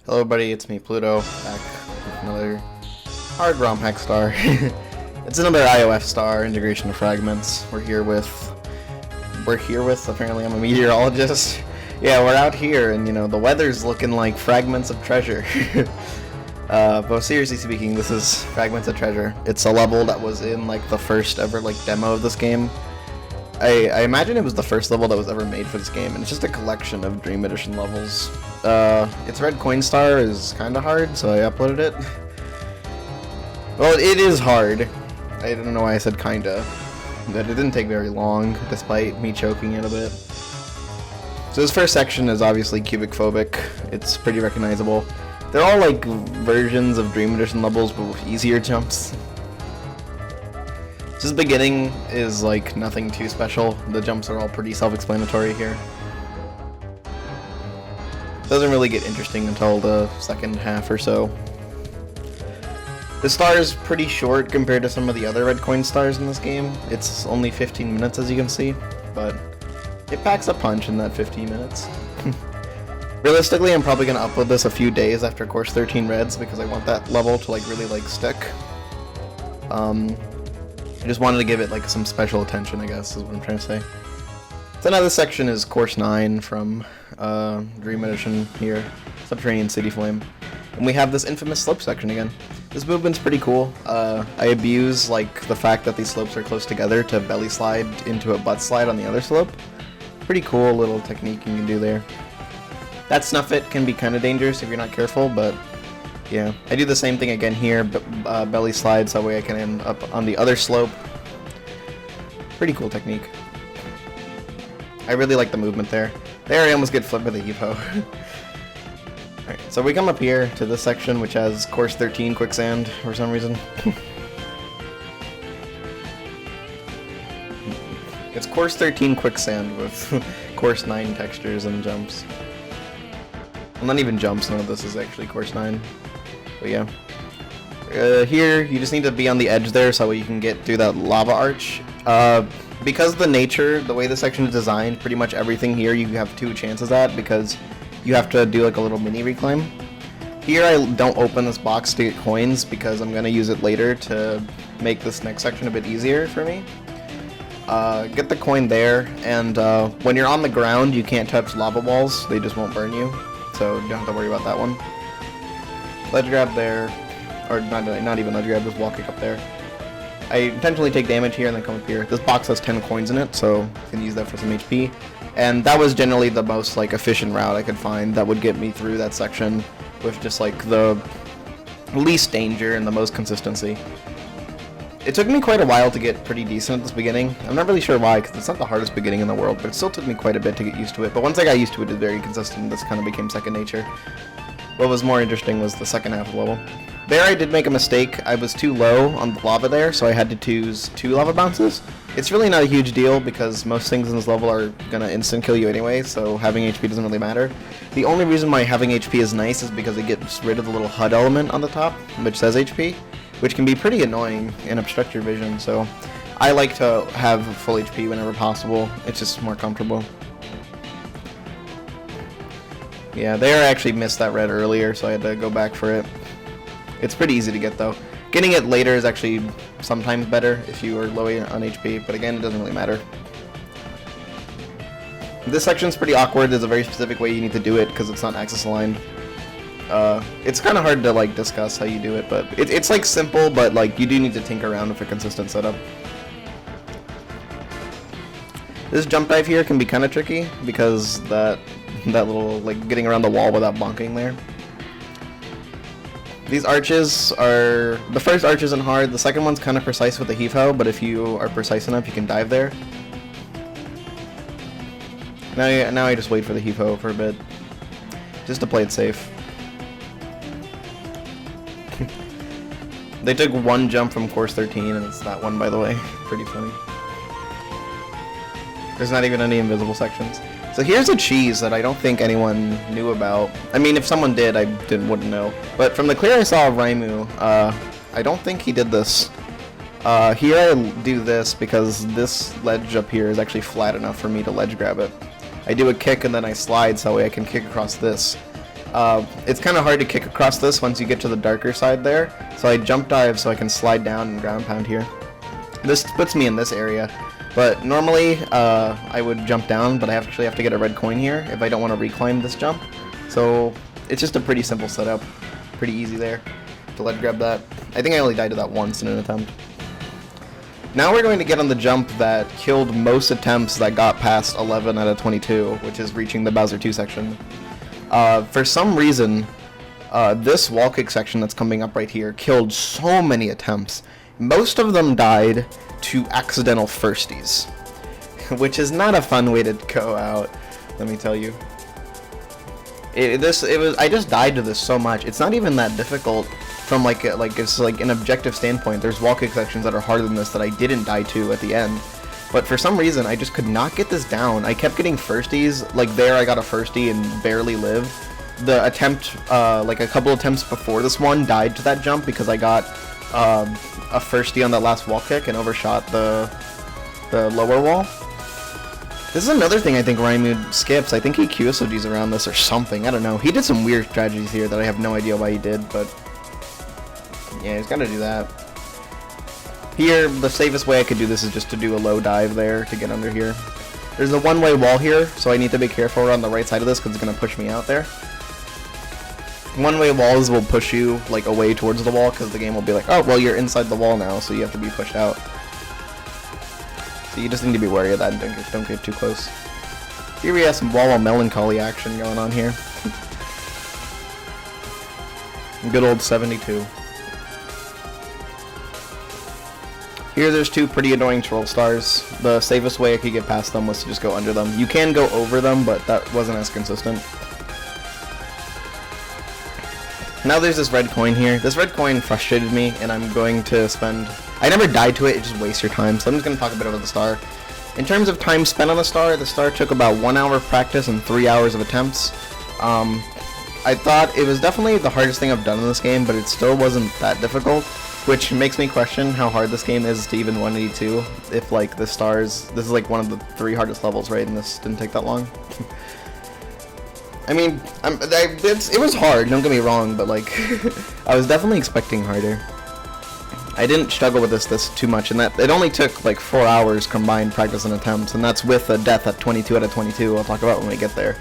Hello everybody, it's me Pluto, back with another hard ROM hack star. It's another IOF star, integration of Fragments. We're here with, apparently I'm a meteorologist. Yeah, we're out here and the weather's looking like fragments of treasure. But seriously speaking, this is Fragments of Treasure. It's a level that was in the first ever demo of this game. I imagine it was the first level that was ever made for this game, and it's just a collection of Dream Edition levels. Its red coin star is kinda hard, so I uploaded it. Well, it is hard. I don't know why I said kinda. But it didn't take very long, despite me choking it a bit. So this first section is obviously cubic phobic. It's pretty recognizable. They're all versions of Dream Edition levels, but with easier jumps. This beginning is nothing too special. The jumps are all pretty self-explanatory here. Doesn't really get interesting until the second half or so. The star is pretty short compared to some of the other red coin stars in this game. It's only 15 minutes as you can see, but it packs a punch in that 15 minutes. Realistically, I'm probably going to upload this a few days after Course 13 Reds because I want that level to really stick. I just wanted to give it some special attention, I guess, is what I'm trying to say. So now this section is Course 9 from Dream Edition here, Subterranean City Flame. And we have this infamous slope section again. This movement's pretty cool. I abuse the fact that these slopes are close together to belly slide into a butt slide on the other slope. Pretty cool little technique you can do there. That snuff it can be kind of dangerous if you're not careful, but yeah. I do the same thing again here, but belly slides, that way I can end up on the other slope. Pretty cool technique. I really like the movement there. There I almost get flipped by the Evo. Alright, so we come up here to this section, which has Course 13 Quicksand for some reason. It's Course 13 Quicksand with Course 9 textures and jumps. Well, not even jumps, none of this is actually Course 9. But yeah. Here, you just need to be on the edge there so you can get through that lava arch. Because the way the section is designed, pretty much everything here you have 2 chances at because you have to do a little mini reclaim. Here I don't open this box to get coins because I'm going to use it later to make this next section a bit easier for me. Get the coin there, and when you're on the ground you can't touch lava walls, they just won't burn you, so you don't have to worry about that one. Ledge grab there, or not even ledge grab, just wall kick up there. I intentionally take damage here and then come up here. This box has 10 coins in it, so you can use that for some HP. And that was generally the most efficient route I could find that would get me through that section with just the least danger and the most consistency. It took me quite a while to get pretty decent at this beginning. I'm not really sure why, because it's not the hardest beginning in the world, but it still took me quite a bit to get used to it. But once I got used to it, it was very consistent. This kind of became second nature. What was more interesting was the second half of the level. There I did make a mistake. I was too low on the lava there, so I had to choose 2 lava bounces. It's really not a huge deal because most things in this level are gonna instant kill you anyway, so having HP doesn't really matter. The only reason why having HP is nice is because it gets rid of the little HUD element on the top, which says HP, which can be pretty annoying and obstruct your vision, so I like to have full HP whenever possible. It's just more comfortable. Yeah, there I actually missed that red earlier, so I had to go back for it. It's pretty easy to get though. Getting it later is actually sometimes better if you are low on HP, but again, it doesn't really matter. This section's pretty awkward. There's a very specific way you need to do it because it's not axis aligned. It's kind of hard to discuss how you do it, but it's simple, but you do need to tinker around with a consistent setup. This jump dive here can be kind of tricky because that little getting around the wall without bonking there. These arches are... The first arch isn't hard, the second one's kind of precise with the heave-ho, but if you are precise enough, you can dive there. Now I just wait for the heave-ho for a bit, just to play it safe. They took 1 jump from Course 13, and it's that one, by the way. Pretty funny. There's not even any invisible sections. So here's a cheese that I don't think anyone knew about. I mean, if someone did, I wouldn't know. But from the clear I saw of Raimu, I don't think he did this. Here I do this because this ledge up here is actually flat enough for me to ledge grab it. I do a kick and then I slide so that way I can kick across this. It's kind of hard to kick across this once you get to the darker side there, so I jump dive so I can slide down and ground pound here. This puts me in this area, but normally I would jump down, but I actually have to get a red coin here if I don't want to reclimb this jump. So it's just a pretty simple setup, pretty easy there to lead grab that. I think I only died to that once in an attempt. Now we're going to get on the jump that killed most attempts that got past 11 out of 22, which is reaching the Bowser 2 section. For some reason, this wall kick section that's coming up right here killed so many attempts. Most of them died to accidental firsties, which is not a fun way to go out, let me tell you. I just died to this so much. It's not even that difficult from it's like an objective standpoint. There's wall kick sections that are harder than this that I didn't die to at the end. But for some reason, I just could not get this down. I kept getting firsties. Like there, I got a firstie and barely lived. The attempt, like a couple attempts before this one, died to that jump because I got a firstie on that last wall kick and overshot the lower wall. This is another thing I think Raimu skips. I think he QSOGs around this or something. I don't know. He did some weird strategies here that I have no idea why he did, but yeah, he's got to do that. Here, the safest way I could do this is just to do a low dive there to get under here. There's a one-way wall here, so I need to be careful around the right side of this because it's going to push me out there. One-way walls will push you like away towards the wall because the game will be like, oh, well, you're inside the wall now, so you have to be pushed out. So you just need to be wary of that and don't get too close. Here we have some wall melancholy action going on here. Good old 72. Here there's two pretty annoying troll stars. The safest way I could get past them was to just go under them. You can go over them, but that wasn't as consistent. Now there's this red coin here. This red coin frustrated me, and I'm going to spend... I never died to it, it just wastes your time, so I'm just going to talk a bit about the star. In terms of time spent on the star took about 1 hour of practice and 3 hours of attempts. I thought it was definitely the hardest thing I've done in this game, but it still wasn't that difficult. Which makes me question how hard this game is to even 182, if like the stars, this is like one of the 3 hardest levels, right, and this didn't take that long. I mean, it was hard, don't get me wrong, but like, I was definitely expecting harder. I didn't struggle with this too much, and that it only took like 4 hours combined practice and attempts, and that's with a death at 22 out of 22, I'll talk about when we get there.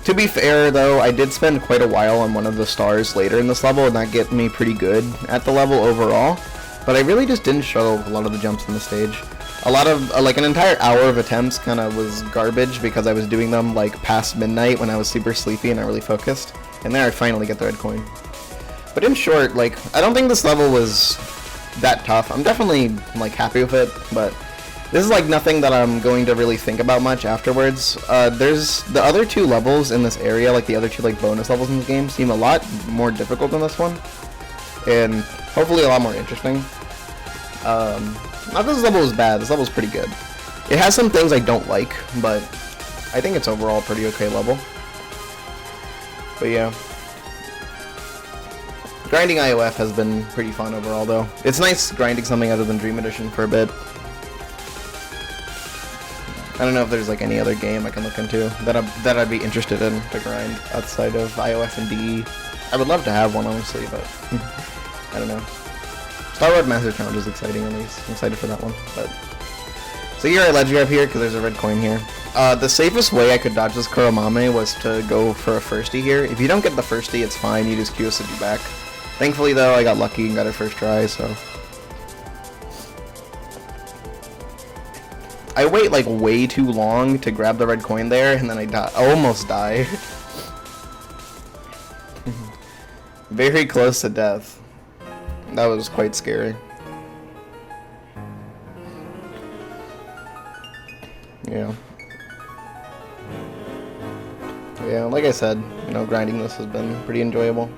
To be fair, though, I did spend quite a while on one of the stars later in this level, and that get me pretty good at the level overall. But I really just didn't struggle with a lot of the jumps on the stage. A lot of, like an entire hour of attempts kind of was garbage because I was doing them like past midnight when I was super sleepy and not really focused. And there I finally get the red coin. But in short, like, I don't think this level was that tough. I'm definitely like happy with it, but this is like nothing that I'm going to really think about much afterwards. There's the other 2 levels in this area, like the other 2 like bonus levels in the game, seem a lot more difficult than this one, and hopefully a lot more interesting. Not that this level is bad. This level is pretty good. It has some things I don't like, but I think it's overall a pretty okay level. But yeah, grinding IOF has been pretty fun overall, though. It's nice grinding something other than Dream Edition for a bit. I don't know if there's like any other game I can look into that I'd be interested in to grind outside of IOF and DE. I would love to have one, honestly, but I don't know. Star Road Master Challenge is exciting, at least. I'm excited for that one. But so here I ledge grab here because there's a red coin here. The safest way I could dodge this Kuromame was to go for a firstie here. If you don't get the firstie, it's fine. You just QSOG back. Thankfully, though, I got lucky and got it first try, so. I wait like way too long to grab the red coin there, and then I almost die. Very close to death. That was quite scary. Yeah. Yeah, like I said, you know, grinding this has been pretty enjoyable.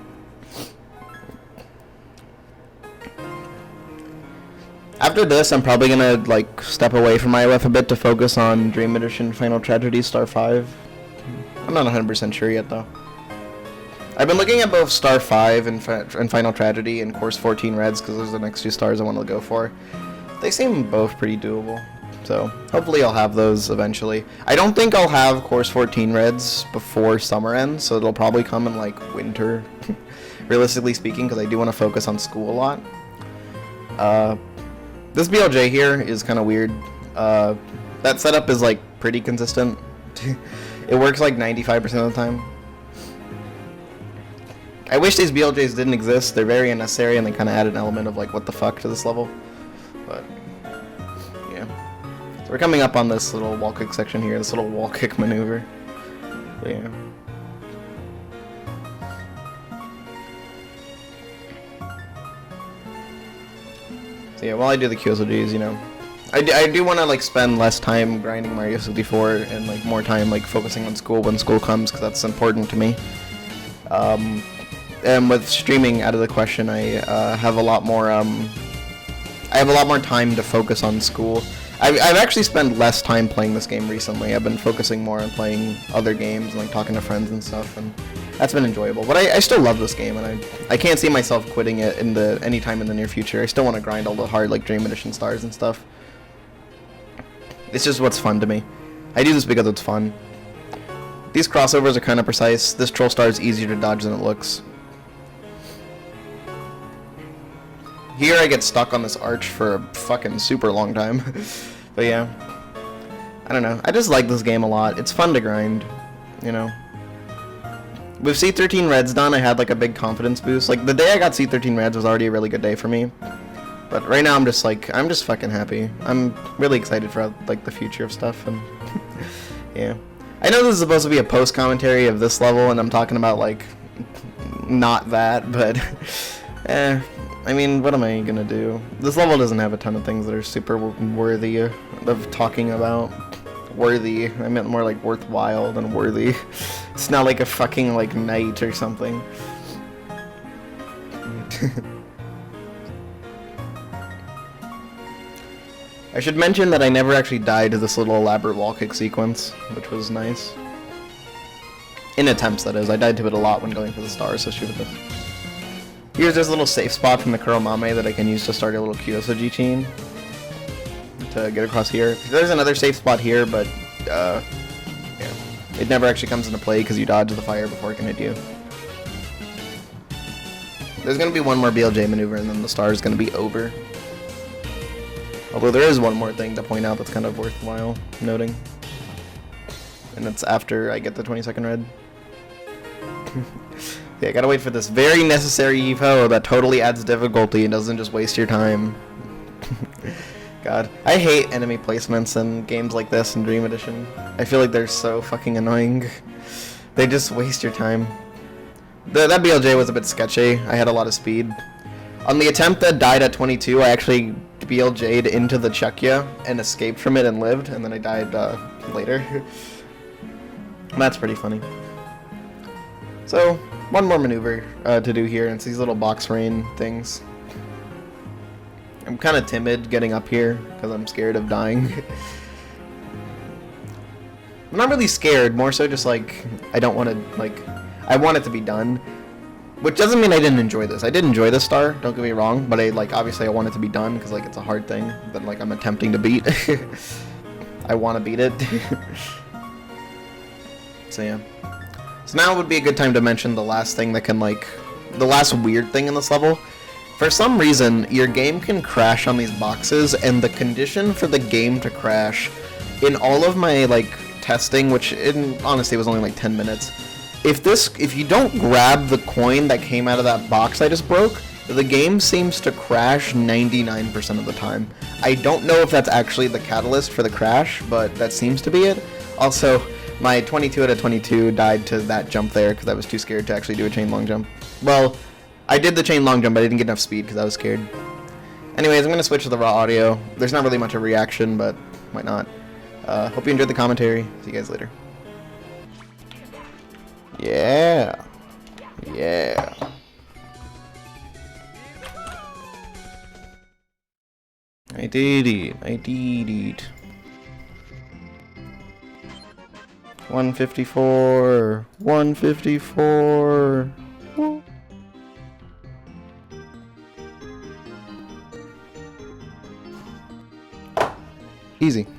After this, I'm probably gonna like step away from IOF a bit to focus on Dream Edition Final Tragedy Star 5. I'm not 100% sure yet, though. I've been looking at both Star 5 and Final Tragedy and Course 14 Reds because those are the next 2 stars I want to go for. They seem both pretty doable. So hopefully I'll have those eventually. I don't think I'll have Course 14 reds before summer ends, so it'll probably come in like winter, realistically speaking, because I do want to focus on school a lot. This BLJ here is kind of weird. That setup is like pretty consistent. It works like 95% of the time. I wish these BLJs didn't exist. They're very unnecessary and they kind of add an element of like what the fuck to this level. But yeah. So we're coming up on this little wall kick section here, this little wall kick maneuver. But yeah. So yeah, while I do the QSOGs, you know, I do want to like spend less time grinding Mario 64 and like more time like focusing on school when school comes, because that's important to me. And with streaming out of the question, I have a lot more time to focus on school. I've actually spent less time playing this game recently. I've been focusing more on playing other games and like talking to friends and stuff, and that's been enjoyable. But I still love this game, and I can't see myself quitting it any time in the near future. I still want to grind all the hard like Dream Edition stars and stuff. It's just what's fun to me. I do this because it's fun. These crossovers are kind of precise. This troll star is easier to dodge than it looks. Here I get stuck on this arch for a fucking super long time. But yeah. I don't know. I just like this game a lot. It's fun to grind, you know. With C13 Reds done, I had like a big confidence boost. Like the day I got C13 Reds was already a really good day for me. But right now I'm just fucking happy. I'm really excited for like the future of stuff, and yeah. I know this is supposed to be a post commentary of this level, and I'm talking about like not that, but I mean, what am I gonna do? This level doesn't have a ton of things that are super worthy of talking about. Worthy, I meant more like worthwhile than worthy. It's not like a fucking like knight or something. I should mention that I never actually died to this little elaborate wall kick sequence, which was nice. In attempts, that is. I died to it a lot when going for the stars, so shoot at this. Here's this little safe spot from the Kuromame that I can use to start a little QSOG chain to get across here. There's another safe spot here, but yeah, it never actually comes into play because you dodge the fire before it can hit you. There's going to be one more BLJ maneuver and then the star is going to be over. Although there is one more thing to point out that's kind of worthwhile noting. And it's after I get the 20-second red. Yeah, I gotta wait for this very necessary evo that totally adds difficulty and doesn't just waste your time. God, I hate enemy placements in games like this in Dream Edition. I feel like they're so fucking annoying. They just waste your time. That BLJ was a bit sketchy. I had a lot of speed. On the attempt that died at 22, I actually BLJ'd into the Czechia and escaped from it and lived, and then I died later. That's pretty funny. So, one more maneuver to do here, and it's these little box rain things. I'm kind of timid getting up here, because I'm scared of dying. I'm not really scared, more so just like, I don't want to, like, I want it to be done. Which doesn't mean I didn't enjoy this. I did enjoy this star, don't get me wrong, but obviously I want it to be done, because, like, it's a hard thing that, like, I'm attempting to beat. I want to beat it. So, yeah. So now would be a good time to mention the last thing that can, like, the last weird thing in this level. For some reason, your game can crash on these boxes, and the condition for the game to crash, in all of my, like, testing, which honestly was only like 10 minutes, if you don't grab the coin that came out of that box I just broke, the game seems to crash 99% of the time. I don't know if that's actually the catalyst for the crash, but that seems to be it. Also, my 22 out of 22 died to that jump there because I was too scared to actually do a chain long jump. Well, I did the chain long jump, but I didn't get enough speed because I was scared. Anyways, I'm going to switch to the raw audio. There's not really much of a reaction, but why not? Hope you enjoyed the commentary. See you guys later. Yeah. Yeah. I did it. I did it. 154. 154. Woo. Easy.